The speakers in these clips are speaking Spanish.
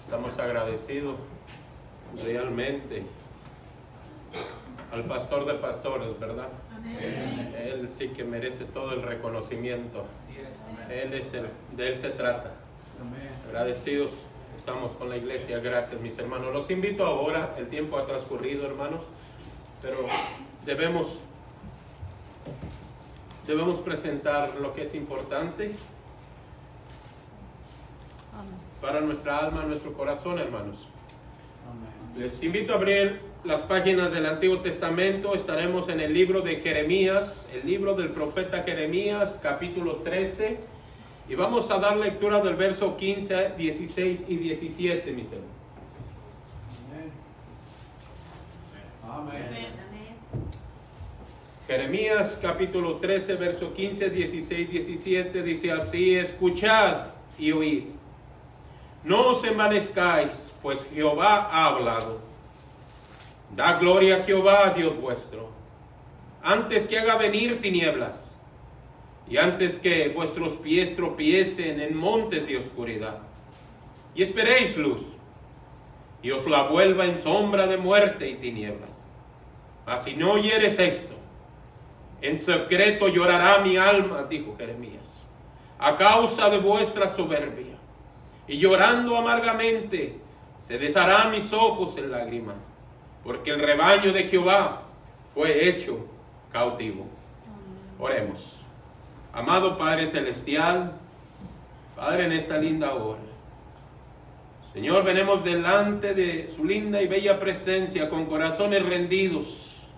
Estamos agradecidos realmente al pastor de pastores, ¿verdad? Amén. Él sí que merece todo el reconocimiento. De él se trata. Agradecidos estamos con la iglesia. Gracias, mis hermanos. Los invito ahora. El tiempo ha transcurrido, hermanos, pero debemos presentar lo que es importante para nuestra alma, nuestro corazón, hermanos. Les invito a abrir las páginas del Antiguo Testamento. Estaremos en el libro de Jeremías, el libro del profeta Jeremías, capítulo 13. Y vamos a dar lectura del verso 15, 16 y 17, mis hermanos. Amén. Jeremías, capítulo 13, verso 15, 16, 17, dice así: escuchad y oíd. No os envanezcáis, pues Jehová ha hablado. Da gloria a Jehová, Dios vuestro, antes que haga venir tinieblas, y antes que vuestros pies tropiecen en montes de oscuridad. Y esperéis luz, y os la vuelva en sombra de muerte y tinieblas. Mas si no oyeres esto, en secreto llorará mi alma, dijo Jeremías, a causa de vuestra soberbia. Y llorando amargamente se desharán mis ojos en lágrimas, porque el rebaño de Jehová fue hecho cautivo. Oremos. Amado Padre Celestial, Padre, en esta linda hora, Señor, venimos delante de su linda y bella presencia con corazones rendidos,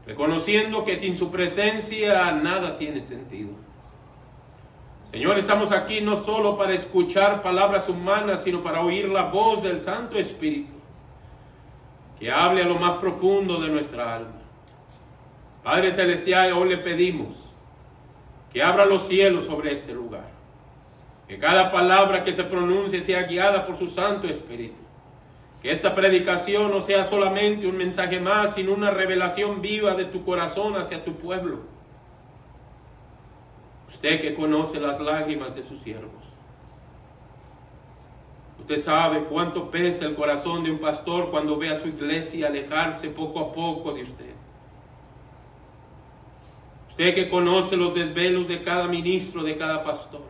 reconociendo que sin su presencia nada tiene sentido. Señor, estamos aquí no solo para escuchar palabras humanas, sino para oír la voz del Santo Espíritu, que hable a lo más profundo de nuestra alma. Padre Celestial, hoy le pedimos que abra los cielos sobre este lugar, que cada palabra que se pronuncie sea guiada por su Santo Espíritu, que esta predicación no sea solamente un mensaje más, sino una revelación viva de tu corazón hacia tu pueblo. Usted que conoce las lágrimas de sus siervos, usted sabe cuánto pesa el corazón de un pastor cuando ve a su iglesia alejarse poco a poco de usted. Usted que conoce los desvelos de cada ministro, de cada pastor.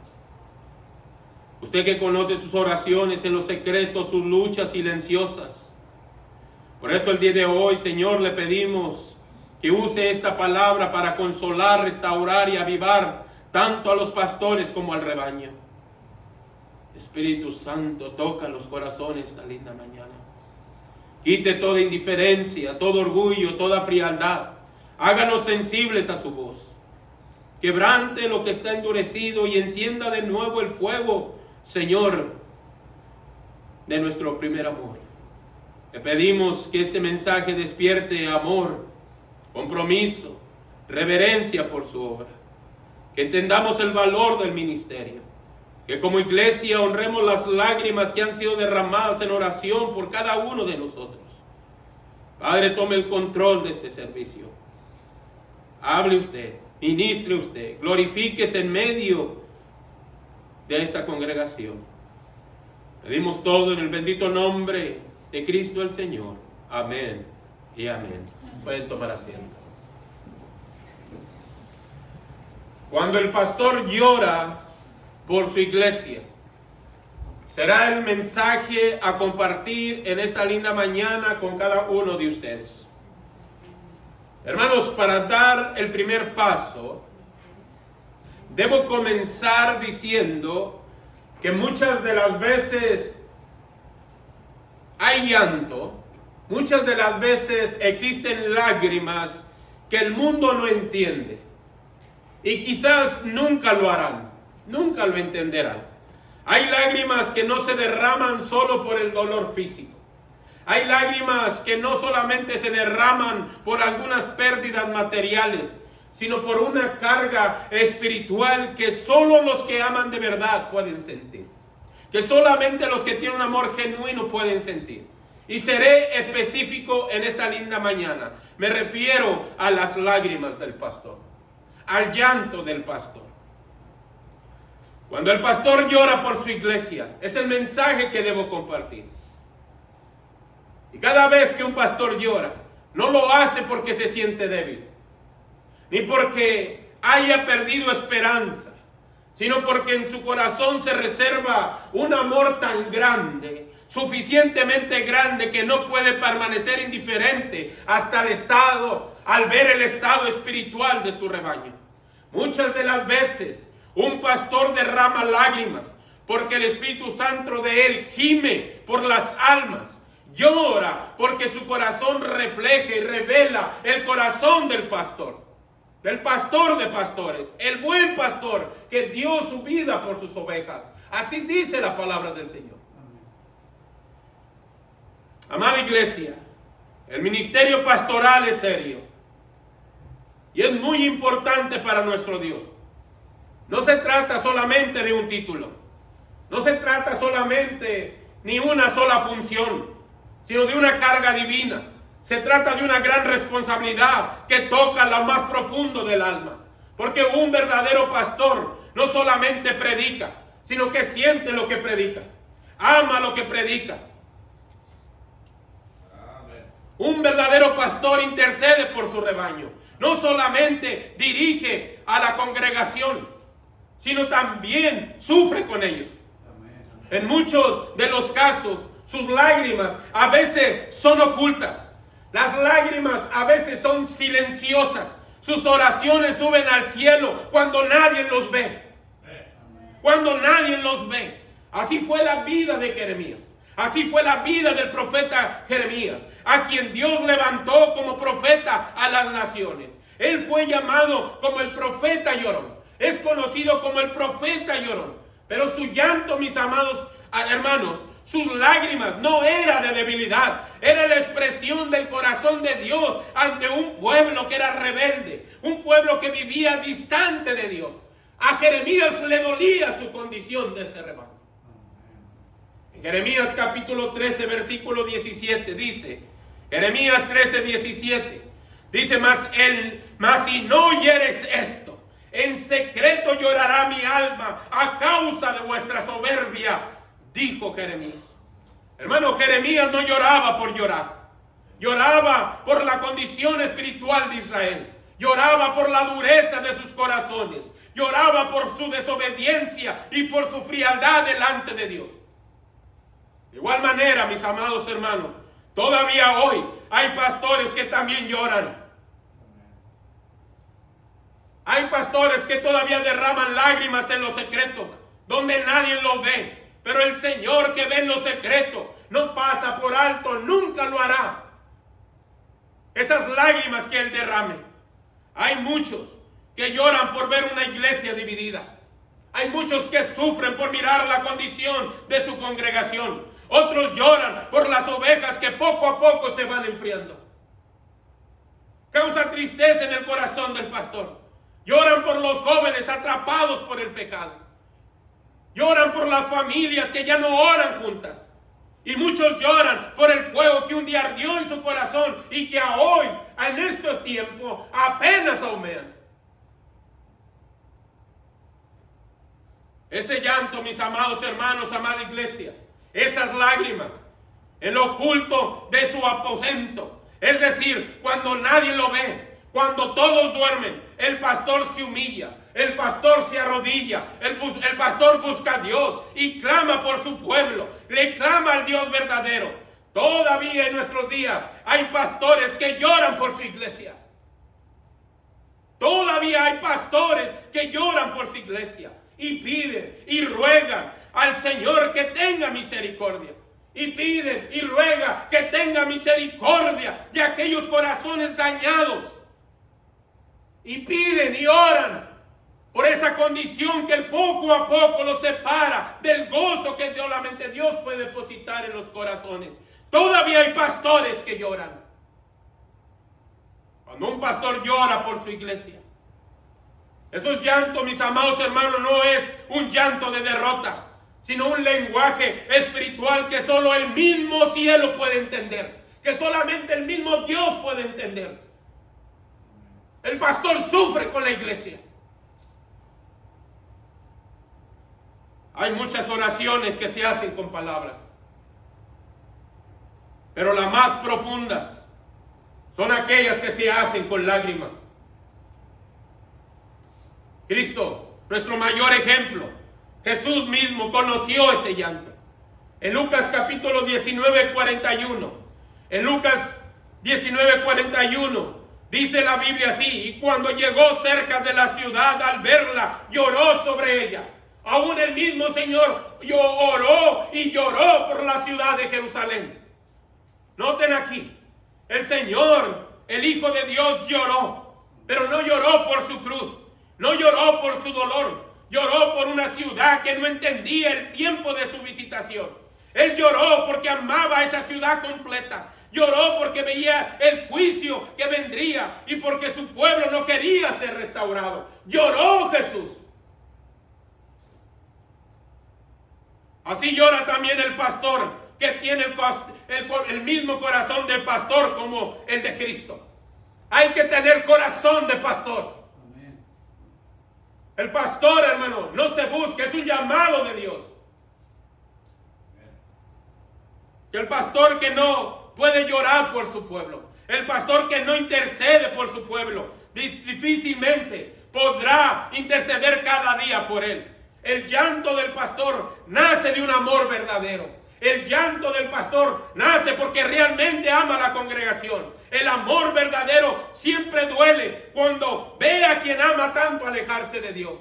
Usted que conoce sus oraciones en los secretos, sus luchas silenciosas. Por eso el día de hoy, Señor, le pedimos que use esta palabra para consolar, restaurar y avivar tanto a los pastores como al rebaño. Espíritu Santo, toca los corazones esta linda mañana. Quite toda indiferencia, todo orgullo, toda frialdad. Háganos sensibles a su voz. Quebrante lo que está endurecido y encienda de nuevo el fuego, Señor, de nuestro primer amor. Le pedimos que este mensaje despierte amor, compromiso, reverencia por su obra. Que entendamos el valor del ministerio. Que como iglesia honremos las lágrimas que han sido derramadas en oración por cada uno de nosotros. Padre, tome el control de este servicio. Hable usted, ministre usted, glorifíquese en medio de esta congregación. Pedimos todo en el bendito nombre de Cristo el Señor. Amén y amén. Pueden tomar asiento. Cuando el pastor llora por su iglesia, será el mensaje a compartir en esta linda mañana con cada uno de ustedes. Hermanos, para dar el primer paso, debo comenzar diciendo que muchas de las veces hay llanto, muchas de las veces existen lágrimas que el mundo no entiende. Y quizás nunca lo harán, nunca lo entenderán. Hay lágrimas que no se derraman solo por el dolor físico. Hay lágrimas que no solamente se derraman por algunas pérdidas materiales, sino por una carga espiritual que solo los que aman de verdad pueden sentir. Que solamente los que tienen un amor genuino pueden sentir. Y seré específico en esta linda mañana. Me refiero a las lágrimas del pastor, al llanto del pastor. Cuando el pastor llora por su iglesia, es el mensaje que debo compartir. Y cada vez que un pastor llora, no lo hace porque se siente débil, ni porque haya perdido esperanza, sino porque en su corazón se reserva un amor tan grande, suficientemente grande, que no puede permanecer indiferente al ver el estado espiritual de su rebaño. Muchas de las veces un pastor derrama lágrimas porque el Espíritu Santo de él gime por las almas. Llora porque su corazón refleja y revela el corazón del pastor de pastores, el buen pastor que dio su vida por sus ovejas. Así dice la palabra del Señor. Amada iglesia, el ministerio pastoral es serio y es muy importante para nuestro Dios. No se trata solamente de un título, no se trata solamente ni una sola función, sino de una carga divina. Se trata de una gran responsabilidad que toca lo más profundo del alma. Porque un verdadero pastor no solamente predica, sino que siente lo que predica, ama lo que predica. Un verdadero pastor intercede por su rebaño. No solamente dirige a la congregación, sino también sufre con ellos. En muchos de los casos, sus lágrimas a veces son ocultas. Las lágrimas a veces son silenciosas. Sus oraciones suben al cielo cuando nadie los ve. Cuando nadie los ve. Así fue la vida de Jeremías. Así fue la vida del profeta Jeremías, a quien Dios levantó como profeta a las naciones. Él fue llamado como el profeta llorón. Es conocido como el profeta llorón. Pero su llanto, mis amados hermanos, sus lágrimas no era de debilidad, era la expresión del corazón de Dios ante un pueblo que era rebelde, un pueblo que vivía distante de Dios. A Jeremías le dolía su condición de ese rebaño. En Jeremías capítulo 13, versículo 17 dice, Jeremías 13, 17, dice, mas si no oyeres esto, en secreto llorará mi alma a causa de vuestra soberbia, dijo Jeremías. Hermano, Jeremías no lloraba por llorar. Lloraba por la condición espiritual de Israel. Lloraba por la dureza de sus corazones. Lloraba por su desobediencia y por su frialdad delante de Dios. De igual manera, mis amados hermanos, todavía hoy hay pastores que también lloran. Hay pastores que todavía derraman lágrimas en lo secreto, donde nadie lo ve. Pero el Señor que ve en lo secreto no pasa por alto, nunca lo hará. Esas lágrimas que Él derrame. Hay muchos que lloran por ver una iglesia dividida. Hay muchos que sufren por mirar la condición de su congregación. Otros lloran por las ovejas que poco a poco se van enfriando. Causa tristeza en el corazón del pastor. Lloran por los jóvenes atrapados por el pecado. Lloran por las familias que ya no oran juntas. Y muchos lloran por el fuego que un día ardió en su corazón y que a hoy, en este tiempo, apenas ahumean. Ese llanto, mis amados hermanos, amada iglesia, esas lágrimas en lo oculto de su aposento, es decir, cuando nadie lo ve, cuando todos duermen, el pastor se humilla, el pastor se arrodilla, el pastor busca a Dios y clama por su pueblo, le clama al Dios verdadero. Todavía en nuestros días hay pastores que lloran por su iglesia. Todavía hay pastores que lloran por su iglesia y piden y ruegan al Señor que tenga misericordia. Y piden y ruegan que tenga misericordia de aquellos corazones dañados. Y piden y oran por esa condición que poco a poco los separa del gozo que solamente Dios puede depositar en los corazones. Todavía hay pastores que lloran. Cuando un pastor llora por su iglesia, esos llantos, mis amados hermanos, no es un llanto de derrota, sino un lenguaje espiritual que solo el mismo cielo puede entender, que solamente el mismo Dios puede entender. El pastor sufre con la iglesia. Hay muchas oraciones que se hacen con palabras, pero las más profundas son aquellas que se hacen con lágrimas. Cristo, nuestro mayor ejemplo, Jesús mismo conoció ese llanto. En Lucas capítulo 19, 41, en Lucas 19, 41, dice la Biblia así: y cuando llegó cerca de la ciudad, al verla, lloró sobre ella. Aún el mismo Señor oró y lloró por la ciudad de Jerusalén. Noten aquí, el Señor, el Hijo de Dios, lloró, pero no lloró por su cruz, no lloró por su dolor, lloró por una ciudad que no entendía el tiempo de su visitación. Él lloró porque amaba a esa ciudad completa. Lloró porque veía el juicio que vendría y porque su pueblo no quería ser restaurado. Lloró Jesús. Así llora también el pastor, que tiene el mismo corazón del pastor como el de Cristo. Hay que tener corazón de pastor. Amén. El pastor, hermano, no se busca, es un llamado de Dios. Que el pastor que no puede llorar por su pueblo, el pastor que no intercede por su pueblo, difícilmente podrá interceder cada día por él. El llanto del pastor nace de un amor verdadero. El llanto del pastor nace porque realmente ama a la congregación. El amor verdadero siempre duele cuando ve a quien ama tanto alejarse de Dios.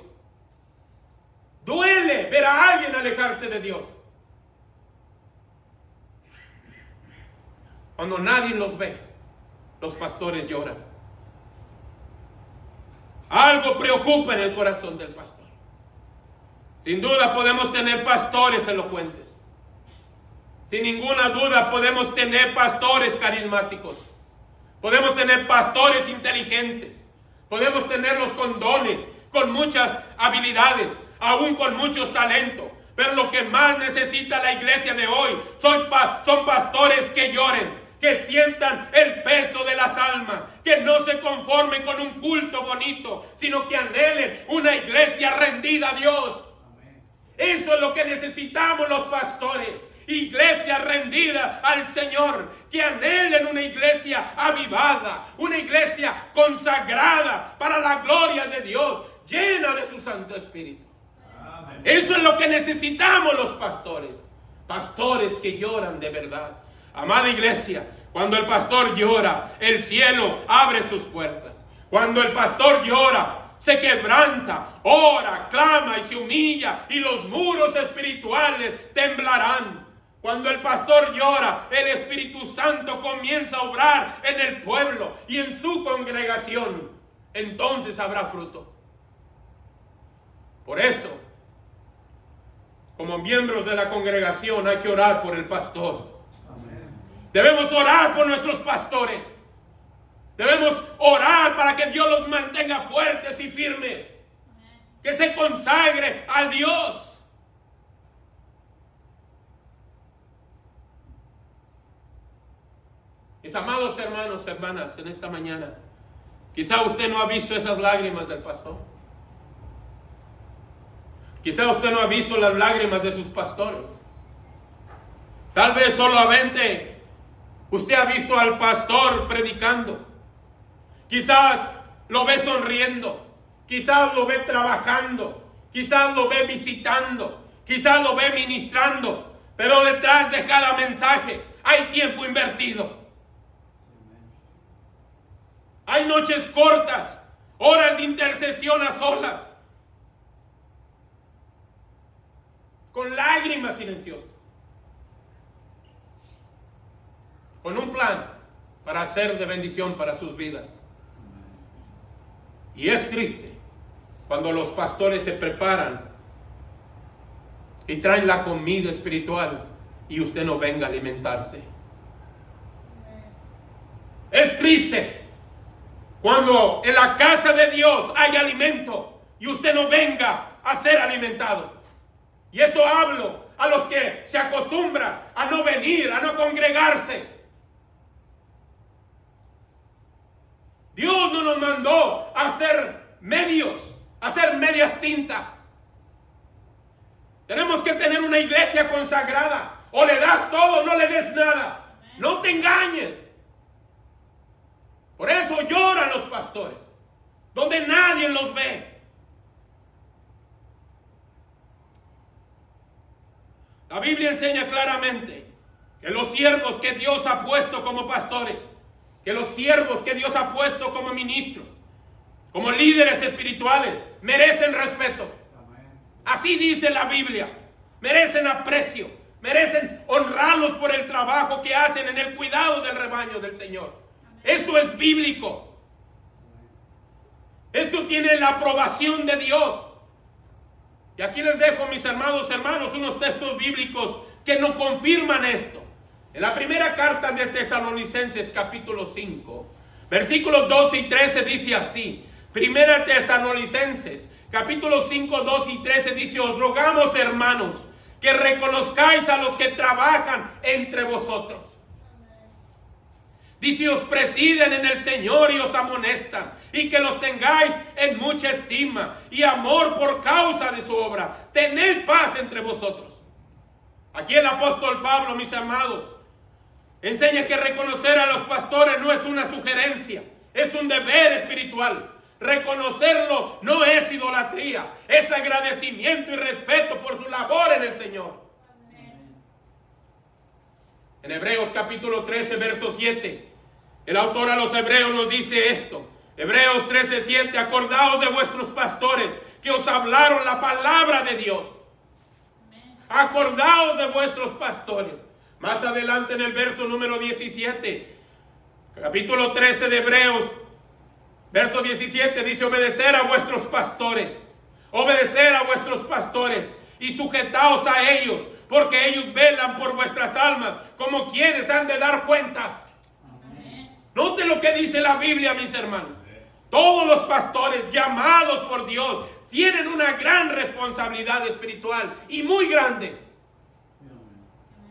Duele ver a alguien alejarse de Dios. Cuando nadie los ve, los pastores lloran. Algo preocupa en el corazón del pastor. Sin duda podemos tener pastores elocuentes. Sin ninguna duda podemos tener pastores carismáticos. Podemos tener pastores inteligentes. Podemos tenerlos con dones, con muchas habilidades, aún con muchos talentos. Pero lo que más necesita la iglesia de hoy son pastores que lloren, que sientan el peso de las almas, que no se conformen con un culto bonito, sino que anhelen una iglesia rendida a Dios. Eso es lo que necesitamos los pastores. Iglesia rendida al Señor, que anhelen una iglesia avivada, una iglesia consagrada para la gloria de Dios, llena de su Santo Espíritu. Amén. Eso es lo que necesitamos los pastores. Pastores que lloran de verdad. Amada iglesia, cuando el pastor llora, el cielo abre sus puertas. Cuando el pastor llora, se quebranta, ora, clama y se humilla, y los muros espirituales temblarán. Cuando el pastor llora, el Espíritu Santo comienza a obrar en el pueblo y en su congregación. Entonces habrá fruto. Por eso, como miembros de la congregación, hay que orar por el pastor. Amén. Debemos orar por nuestros pastores. Debemos orar para que Dios los mantenga fuertes y firmes. Que se consagre a Dios. Mis amados hermanos, hermanas, en esta mañana, quizá usted no ha visto esas lágrimas del pastor. Quizá usted no ha visto las lágrimas de sus pastores. Tal vez solamente usted ha visto al pastor predicando. Quizás lo ve sonriendo, quizás lo ve trabajando, quizás lo ve visitando, quizás lo ve ministrando, pero detrás de cada mensaje hay tiempo invertido. Hay noches cortas, horas de intercesión a solas, con lágrimas silenciosas, con un plan para ser de bendición para sus vidas. Y es triste cuando los pastores se preparan y traen la comida espiritual y usted no venga a alimentarse. Es triste cuando en la casa de Dios hay alimento y usted no venga a ser alimentado. Y esto hablo a los que se acostumbran a no venir, a no congregarse. Dios no nos mandó a hacer medios, a hacer medias tintas. Tenemos que tener una iglesia consagrada. O le das todo o no le des nada. No te engañes. Por eso lloran los pastores, donde nadie los ve. La Biblia enseña claramente que los siervos que Dios ha puesto como pastores, que los siervos que Dios ha puesto como ministros, como líderes espirituales, merecen respeto. Así dice la Biblia. Merecen aprecio, merecen honrarlos por el trabajo que hacen en el cuidado del rebaño del Señor. Esto es bíblico. Esto tiene la aprobación de Dios. Y aquí les dejo, mis hermanos, unos textos bíblicos que nos confirman esto. En la primera carta de Tesalonicenses, capítulo 5, versículos 12 y 13 dice así. Primera Tesalonicenses, capítulo 5, 12 y 13 dice: os rogamos, hermanos, que reconozcáis a los que trabajan entre vosotros. Dice: os presiden en el Señor y os amonestan, y que los tengáis en mucha estima y amor por causa de su obra. Tened paz entre vosotros. Aquí el apóstol Pablo, mis amados, enseña que reconocer a los pastores no es una sugerencia, es un deber espiritual. Reconocerlo no es idolatría, es agradecimiento y respeto por su labor en el Señor. En Hebreos capítulo 13, verso 7, el autor a los hebreos nos dice esto. Hebreos 13, 7, acordaos de vuestros pastores que os hablaron la palabra de Dios. Acordaos de vuestros pastores. Más adelante en el verso número 17, capítulo 13 de Hebreos, verso 17, dice: obedecer a vuestros pastores. Obedecer a vuestros pastores y sujetaos a ellos, porque ellos velan por vuestras almas, como quienes han de dar cuentas. Note lo que dice la Biblia, mis hermanos. Todos los pastores llamados por Dios tienen una gran responsabilidad espiritual y muy grande.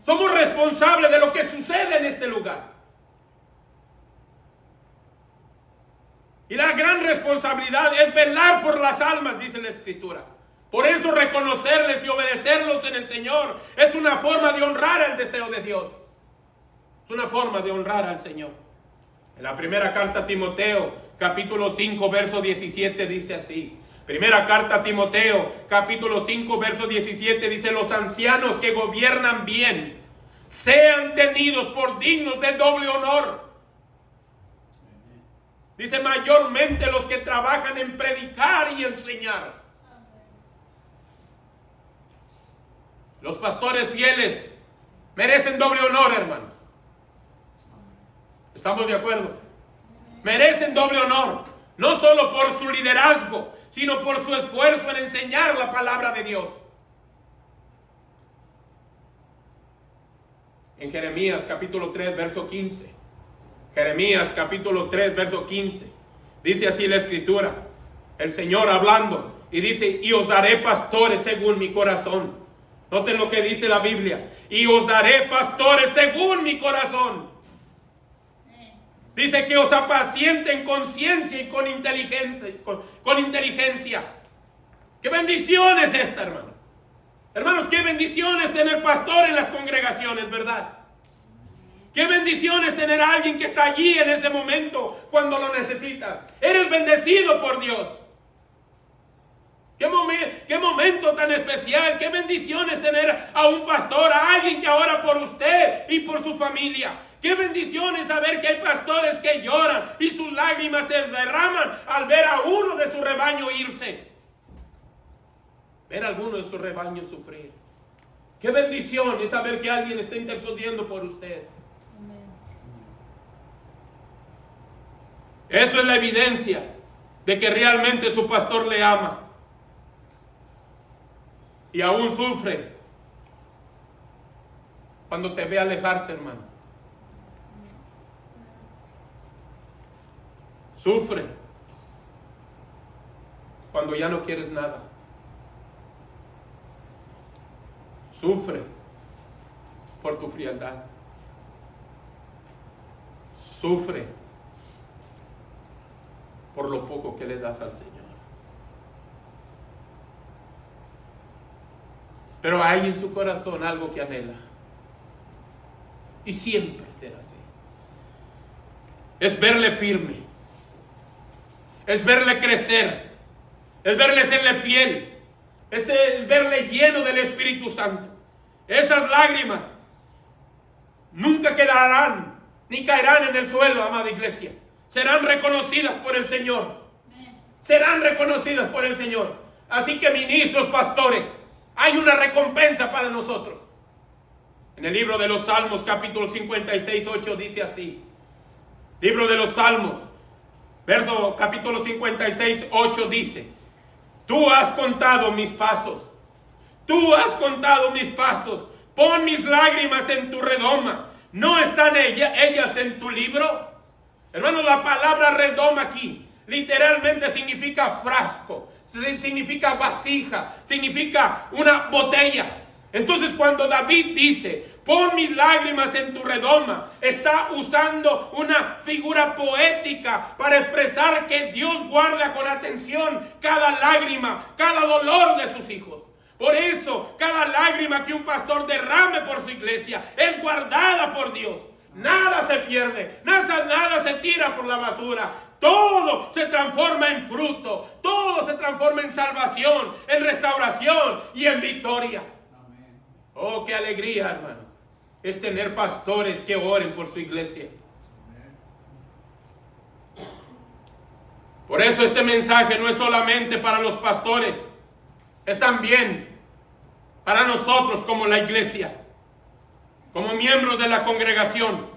Somos responsables de lo que sucede en este lugar. Y la gran responsabilidad es velar por las almas, dice la Escritura. Por eso reconocerles y obedecerlos en el Señor es una forma de honrar el deseo de Dios. Es una forma de honrar al Señor. En la primera carta a Timoteo, capítulo 5, verso 17, dice así. Primera carta a Timoteo, capítulo 5, verso 17, dice: los ancianos que gobiernan bien sean tenidos por dignos de doble honor. Dice: mayormente los que trabajan en predicar y enseñar. Los pastores fieles merecen doble honor, hermano. ¿Estamos de acuerdo? Merecen doble honor, no solo por su liderazgo, sino por su esfuerzo en enseñar la palabra de Dios. En Jeremías capítulo 3, verso 15. Jeremías capítulo 3, verso 15. Dice así la Escritura, el Señor hablando, y dice: y os daré pastores según mi corazón. Noten lo que dice la Biblia: y os daré pastores según mi corazón. Dice que os apacienten con ciencia y con inteligencia. ¡Qué bendición es esta, hermano! Hermanos, qué bendición es tener pastor en las congregaciones, ¿verdad? Qué bendición es tener a alguien que está allí en ese momento cuando lo necesita. Eres bendecido por Dios. Qué momento tan especial, qué bendición es tener a un pastor, a alguien que ora por usted y por su familia. Qué bendición es saber que hay pastores que lloran y sus lágrimas se derraman al ver a uno de su rebaño irse. Ver a alguno de su rebaño sufrir. Qué bendición es saber que alguien está intercediendo por usted. Eso es la evidencia de que realmente su pastor le ama. Y aún sufre cuando te ve alejarte, hermano. Sufre cuando ya no quieres nada. Sufre por tu frialdad. Sufre por lo poco que le das al Señor. pero hay en su corazón algo que anhela. Y siempre será así. Es verle firme, es verle crecer, es verle serle fiel, es verle lleno del Espíritu Santo. Esas lágrimas nunca quedarán ni caerán en el suelo, amada iglesia. Serán reconocidas por el Señor. Serán reconocidas por el Señor. Así que, ministros, pastores, hay una recompensa para nosotros. En el libro de los Salmos, capítulo 56, 8, dice así. Libro de los Salmos, capítulo 56, 8 dice: tú has contado mis pasos. Tú has contado mis pasos. Pon mis lágrimas en tu redoma. ¿No están ellas en tu libro? Hermanos, la palabra redoma aquí literalmente significa frasco, significa vasija, significa una botella. Entonces, cuando David dice, pon mis lágrimas en tu redoma, está usando una figura poética para expresar que Dios guarda con atención cada lágrima, cada dolor de sus hijos. Por eso, cada lágrima que un pastor derrame por su iglesia es guardada por Dios. Nada se pierde, nada se tira por la basura. Todo se transforma en fruto, todo se transforma en salvación, en restauración y en victoria. Amén. Oh, qué alegría, hermano, es tener pastores que oren por su iglesia. Amén. Por eso este mensaje no es solamente para los pastores, es también para nosotros como la iglesia, como miembros de la congregación,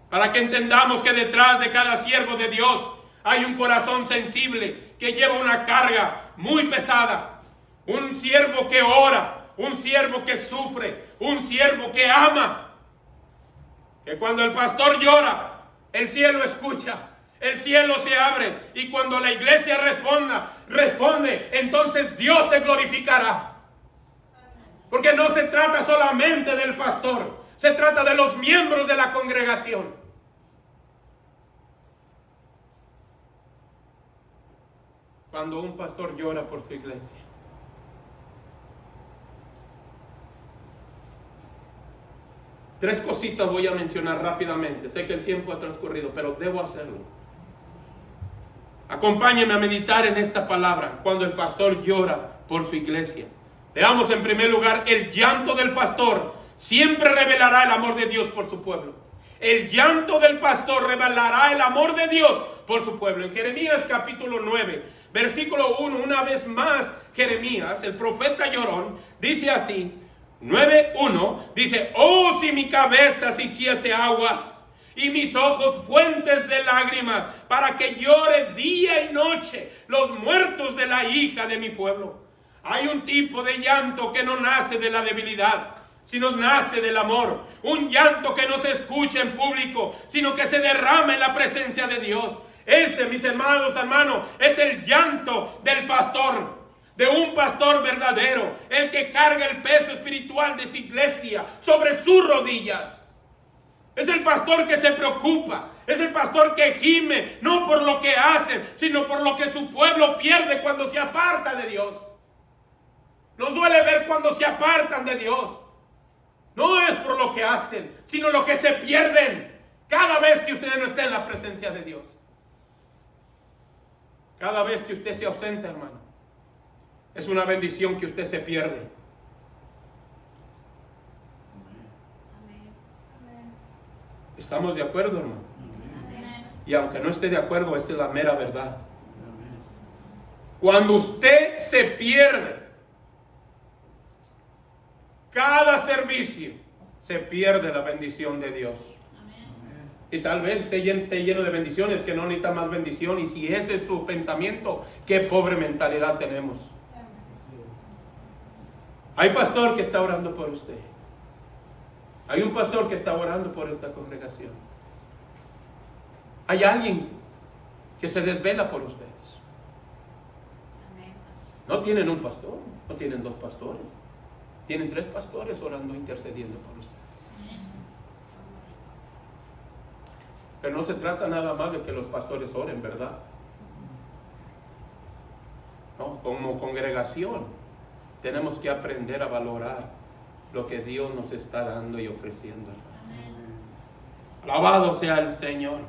para que entendamos que detrás de cada siervo de Dios hay un corazón sensible que lleva una carga muy pesada. Un siervo que ora, un siervo que sufre, un siervo que ama. Que cuando el pastor llora, el cielo escucha, el cielo se abre. Y cuando la iglesia responde, entonces Dios se glorificará. Porque no se trata solamente del pastor, se trata de los miembros de la congregación. Cuando un pastor llora por su iglesia, tres cositas voy a mencionar rápidamente. Sé que el tiempo ha transcurrido, pero debo hacerlo. Acompáñenme a meditar en esta palabra cuando el pastor llora por su iglesia. Veamos en primer lugar, el llanto del pastor siempre revelará el amor de Dios por su pueblo. El llanto del pastor revelará el amor de Dios por su pueblo. En Jeremías capítulo 9, versículo 1, una vez más Jeremías, el profeta llorón, dice así, 9:1, dice: oh, si mi cabeza se hiciese aguas y mis ojos fuentes de lágrimas, para que llore día y noche los muertos de la hija de mi pueblo. Hay un tipo de llanto que no nace de la debilidad, sino nace del amor. Un llanto que no se escucha en público, sino que se derrama en la presencia de Dios. Ese, mis hermanos, es el llanto del pastor, de un pastor verdadero, el que carga el peso espiritual de su iglesia sobre sus rodillas. Es el pastor que se preocupa, es el pastor que gime, no por lo que hacen, sino por lo que su pueblo pierde cuando se aparta de Dios. Nos duele ver cuando se apartan de Dios. No es por lo que hacen, sino lo que se pierden cada vez que usted no está en la presencia de Dios. Cada vez que usted se ausenta, hermano, es una bendición que usted se pierde. ¿Estamos de acuerdo, hermano? Y aunque no esté de acuerdo, esa es la mera verdad. Cuando usted se pierde cada servicio, se pierde la bendición de Dios. Amén. Y tal vez esté lleno de bendiciones, que no necesita más bendición. Y si ese es su pensamiento, qué pobre mentalidad tenemos. Hay pastor que está orando por usted. Hay un pastor que está orando por esta congregación. Hay alguien que se desvela por ustedes. No tienen un pastor, no tienen dos pastores. Tienen 3 pastores orando, intercediendo por ustedes. Pero no se trata nada más de que los pastores oren, ¿verdad? No, como congregación tenemos que aprender a valorar lo que Dios nos está dando y ofreciendo. Alabado sea el Señor.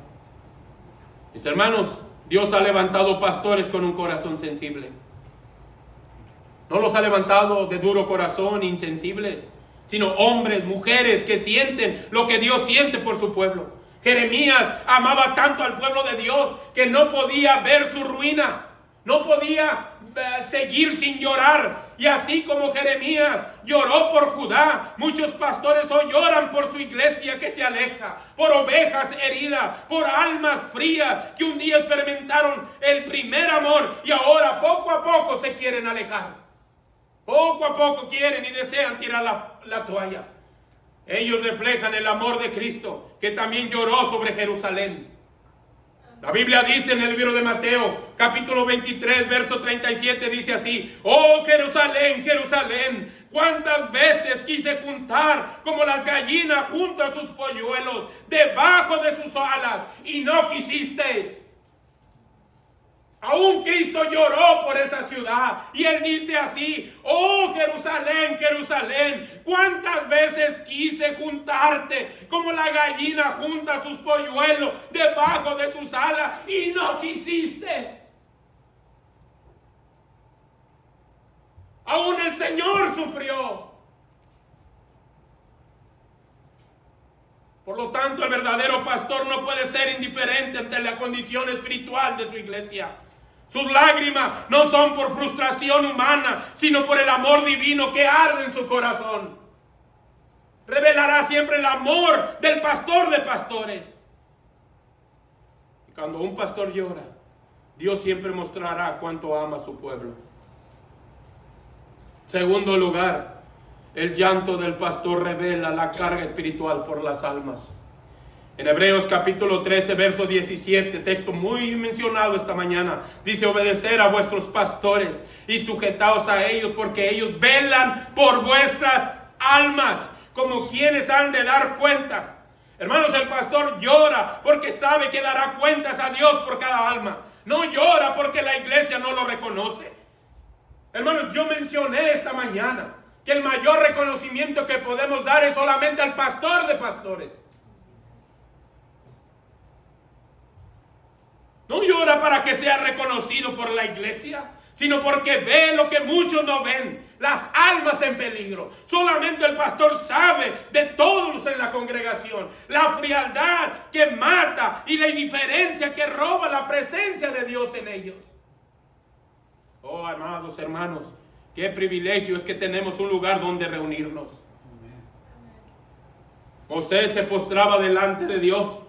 Mis hermanos, Dios ha levantado pastores con un corazón sensible. No los ha levantado de duro corazón, insensibles, sino hombres, mujeres que sienten lo que Dios siente por su pueblo. Jeremías amaba tanto al pueblo de Dios que no podía ver su ruina, no podía seguir sin llorar. Y así como Jeremías lloró por Judá, muchos pastores hoy lloran por su iglesia que se aleja, por ovejas heridas, por almas frías que un día experimentaron el primer amor y ahora poco a poco se quieren alejar. Poco a poco quieren y desean tirar la toalla. Ellos reflejan el amor de Cristo, que también lloró sobre Jerusalén. La Biblia dice en el libro de Mateo, capítulo 23, verso 37, dice así: oh Jerusalén, Jerusalén, cuántas veces quise juntar como las gallinas juntan sus polluelos debajo de sus alas, y no quisisteis. Aún Cristo lloró por esa ciudad. Y Él dice así: oh Jerusalén, Jerusalén, cuántas veces quise juntarte como la gallina junta sus polluelos debajo de sus alas, y no quisiste. Aún el Señor sufrió. Por lo tanto, el verdadero pastor no puede ser indiferente ante la condición espiritual de su iglesia. Sus lágrimas no son por frustración humana, sino por el amor divino que arde en su corazón. Revelará siempre el amor del pastor de pastores. Y cuando un pastor llora, Dios siempre mostrará cuánto ama a su pueblo. Segundo lugar, el llanto del pastor revela la carga espiritual por las almas. En Hebreos capítulo 13, verso 17, texto muy mencionado esta mañana, dice: obedecer a vuestros pastores y sujetaos a ellos, porque ellos velan por vuestras almas, como quienes han de dar cuentas. Hermanos, el pastor llora porque sabe que dará cuentas a Dios por cada alma. No llora porque la iglesia no lo reconoce. Hermanos, yo mencioné esta mañana que el mayor reconocimiento que podemos dar es solamente al pastor de pastores. No llora para que sea reconocido por la iglesia, sino porque ve lo que muchos no ven, las almas en peligro. Solamente el pastor sabe de todos en la congregación la frialdad que mata y la indiferencia que roba la presencia de Dios en ellos. Oh, amados hermanos, qué privilegio es que tenemos un lugar donde reunirnos. Moisés se postraba delante de Dios.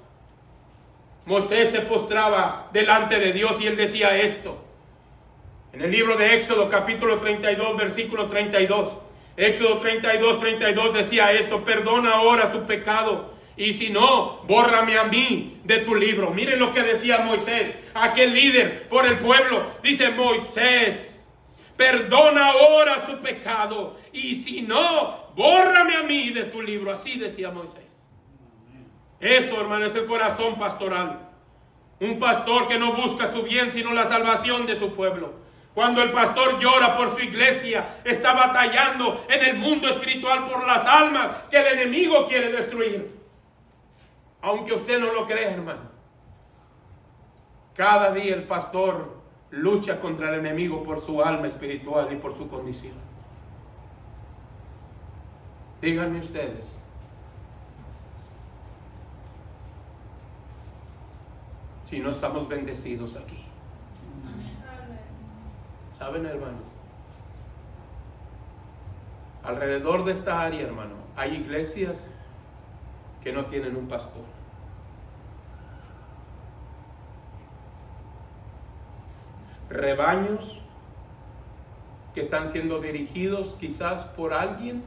Moisés se postraba delante de Dios y él decía esto. En el libro de Éxodo capítulo 32, versículo 32. Éxodo 32, 32 decía esto: perdona ahora su pecado, y si no, bórrame a mí de tu libro. Miren lo que decía Moisés, aquel líder por el pueblo. Dice: Moisés, perdona ahora su pecado, y si no, bórrame a mí de tu libro. Así decía Moisés. Eso, hermano, es el corazón pastoral. Un pastor que no busca su bien, sino la salvación de su pueblo. Cuando el pastor llora por su iglesia, está batallando en el mundo espiritual por las almas que el enemigo quiere destruir. Aunque usted no lo crea, hermano, cada día el pastor lucha contra el enemigo por su alma espiritual y por su condición. Díganme ustedes, si no estamos bendecidos aquí. ¿Saben, hermanos? Alrededor de esta área, hermano, hay iglesias que no tienen un pastor. Rebaños que están siendo dirigidos quizás por alguien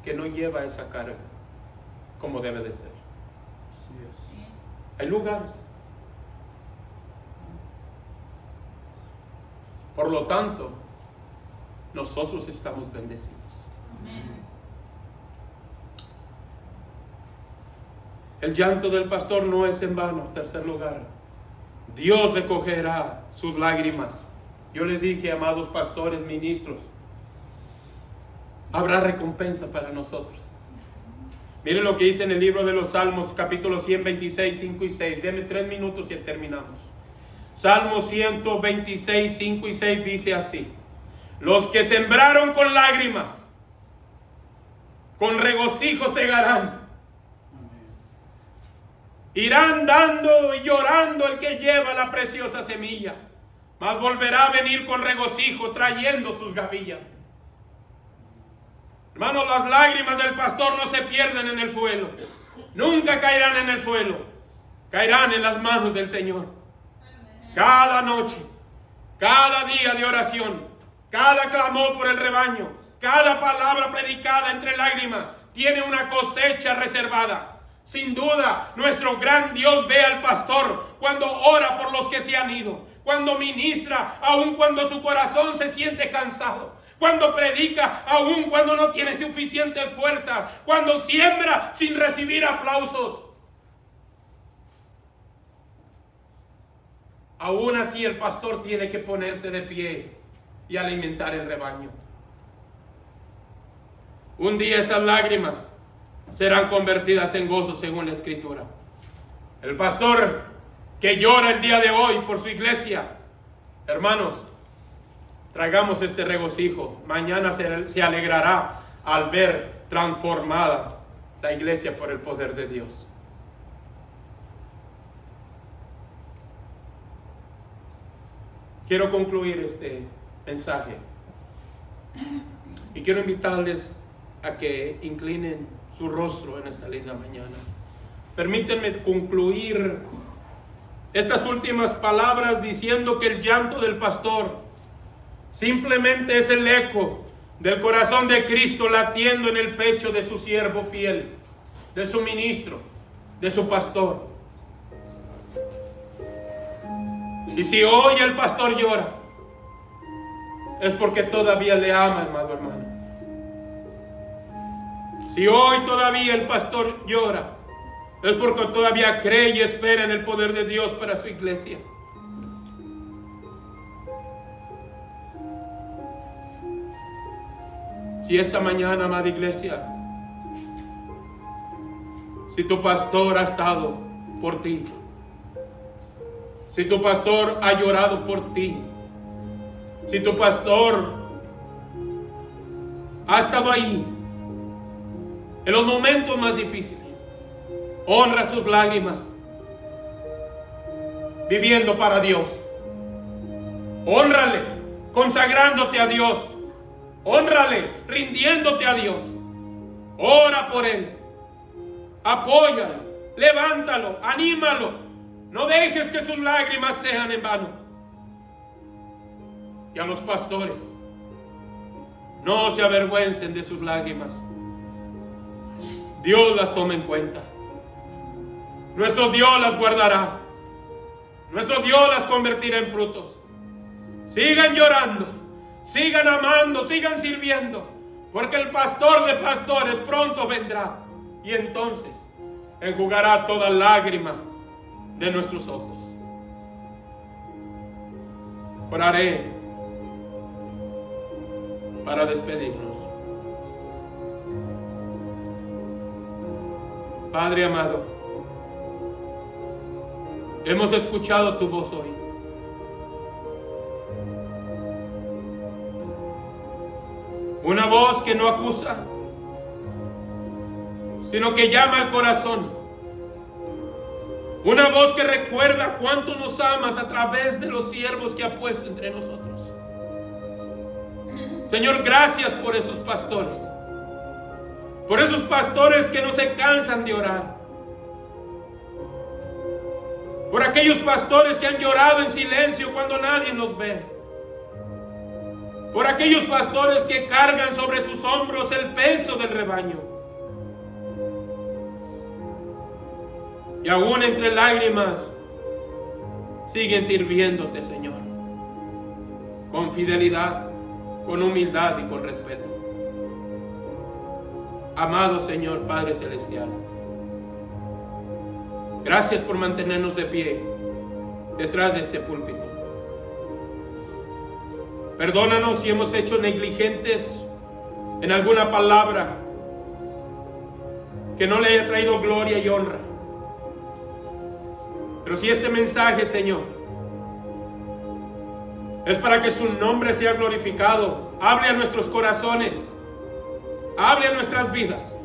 que no lleva esa carga como debe de ser. Hay lugares. Por lo tanto, nosotros estamos bendecidos. Amén. El llanto del pastor no es en vano. Tercer lugar, Dios recogerá sus lágrimas. Yo les dije, amados pastores, ministros, habrá recompensa para nosotros. Miren lo que dice en el libro de los Salmos, capítulo 126, 5 y 6. Denme 3 minutos y terminamos. Salmo 126, 5 y 6 dice así: los que sembraron con lágrimas, con regocijo segarán. Irán dando y llorando el que lleva la preciosa semilla, mas volverá a venir con regocijo trayendo sus gavillas. Hermanos, las lágrimas del pastor no se pierden en el suelo. Nunca caerán en el suelo. Caerán en las manos del Señor. Cada noche, cada día de oración, cada clamor por el rebaño, cada palabra predicada entre lágrimas, tiene una cosecha reservada. Sin duda, nuestro gran Dios ve al pastor cuando ora por los que se han ido, cuando ministra, aun cuando su corazón se siente cansado, cuando predica, aun cuando no tiene suficiente fuerza, cuando siembra sin recibir aplausos. Aún así el pastor tiene que ponerse de pie y alimentar el rebaño. Un día esas lágrimas serán convertidas en gozo según la Escritura. El pastor que llora el día de hoy por su iglesia, hermanos, traigamos este regocijo. Mañana se alegrará al ver transformada la iglesia por el poder de Dios. Quiero concluir este mensaje y quiero invitarles a que inclinen su rostro en esta linda mañana. Permítanme concluir estas últimas palabras diciendo que el llanto del pastor simplemente es el eco del corazón de Cristo latiendo en el pecho de su siervo fiel, de su ministro, de su pastor. Y si hoy el pastor llora, es porque todavía le ama, amado hermano. Si hoy todavía el pastor llora, es porque todavía cree y espera en el poder de Dios para su iglesia. Si esta mañana, amada iglesia, si tu pastor ha estado por ti, si tu pastor ha llorado por ti, si tu pastor ha estado ahí en los momentos más difíciles, honra sus lágrimas, viviendo para Dios. Hónrale, consagrándote a Dios. Hónrale, rindiéndote a Dios. Ora por él. Apóyalo, levántalo, anímalo. No dejes que sus lágrimas sean en vano. Y a los pastores, no se avergüencen de sus lágrimas. Dios las toma en cuenta. Nuestro Dios las guardará. Nuestro Dios las convertirá en frutos. Sigan llorando, sigan amando, sigan sirviendo, porque el pastor de pastores pronto vendrá y entonces enjugará toda lágrima de nuestros ojos. Oraré para despedirnos. Padre amado, hemos escuchado tu voz hoy. Una voz que no acusa, sino que llama al corazón. Una voz que recuerda cuánto nos amas a través de los siervos que ha puesto entre nosotros. Señor, gracias por esos pastores. Por esos pastores que no se cansan de orar. Por aquellos pastores que han llorado en silencio cuando nadie nos ve. Por aquellos pastores que cargan sobre sus hombros el peso del rebaño. Y aún entre lágrimas siguen sirviéndote, Señor, con fidelidad, con humildad y con respeto. Amado Señor Padre Celestial, gracias por mantenernos de pie detrás de este púlpito. Perdónanos si hemos hecho negligentes en alguna palabra que no le haya traído gloria y honra. Pero si este mensaje, Señor, es para que su nombre sea glorificado, hable a nuestros corazones, hable a nuestras vidas,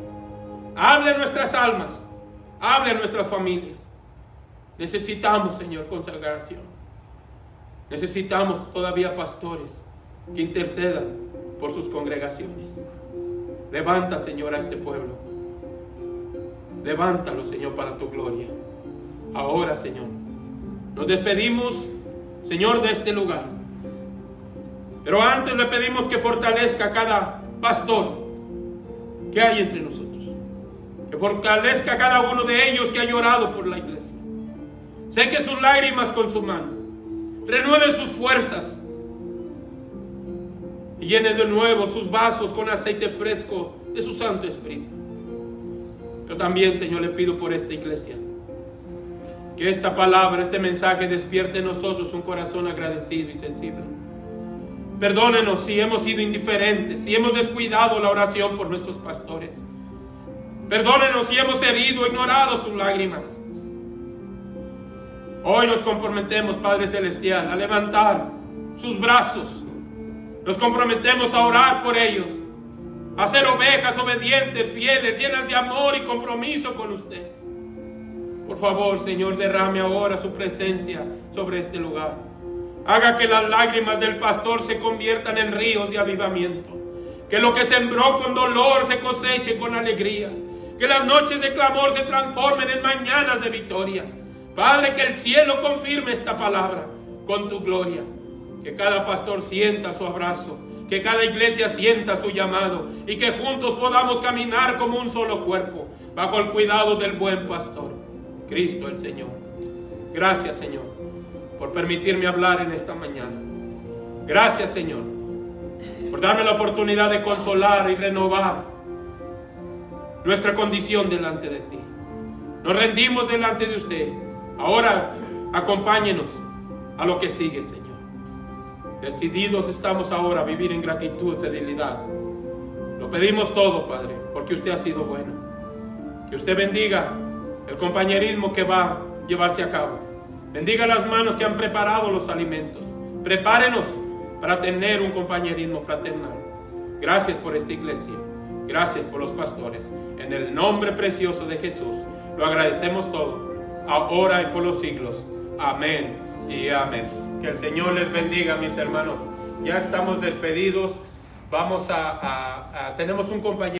hable a nuestras almas, hable a nuestras familias. Necesitamos, Señor, consagración. Necesitamos todavía pastores que intercedan por sus congregaciones. Levanta, Señor, a este pueblo. Levántalo, Señor, para tu gloria. Ahora, Señor, nos despedimos, Señor, de este lugar. Pero antes le pedimos que fortalezca a cada pastor que hay entre nosotros. Que fortalezca a cada uno de ellos que ha llorado por la iglesia. Seque sus lágrimas con su mano. Renueve sus fuerzas. Y llene de nuevo sus vasos con aceite fresco de su Santo Espíritu. Yo también, Señor, le pido por esta iglesia. Que esta palabra, este mensaje despierte en nosotros un corazón agradecido y sensible. Perdónenos si hemos sido indiferentes, si hemos descuidado la oración por nuestros pastores. Perdónenos si hemos herido o ignorado sus lágrimas. Hoy nos comprometemos, Padre Celestial, a levantar sus brazos. Nos comprometemos a orar por ellos, a ser ovejas obedientes, fieles, llenas de amor y compromiso con usted. Por favor, Señor, derrame ahora su presencia sobre este lugar. Haga que las lágrimas del pastor se conviertan en ríos de avivamiento. Que lo que sembró con dolor se coseche con alegría. Que las noches de clamor se transformen en mañanas de victoria. Padre, que el cielo confirme esta palabra con tu gloria. Que cada pastor sienta su abrazo. Que cada iglesia sienta su llamado. Y que juntos podamos caminar como un solo cuerpo, bajo el cuidado del buen pastor, Cristo el Señor. Gracias, Señor, por permitirme hablar en esta mañana. Gracias, Señor, por darme la oportunidad de consolar y renovar nuestra condición delante de ti. Nos rendimos delante de usted. Ahora acompáñenos a lo que sigue, Señor. Decididos estamos ahora a vivir en gratitud, fidelidad. Lo pedimos todo, Padre, porque usted ha sido bueno. Que usted bendiga el compañerismo que va a llevarse a cabo. Bendiga las manos que han preparado los alimentos. Prepárenos para tener un compañerismo fraternal. Gracias por esta iglesia. Gracias por los pastores. En el nombre precioso de Jesús, lo agradecemos todo, ahora y por los siglos. Amén y amén. Que el Señor les bendiga, mis hermanos. Ya estamos despedidos. Tenemos un compañero.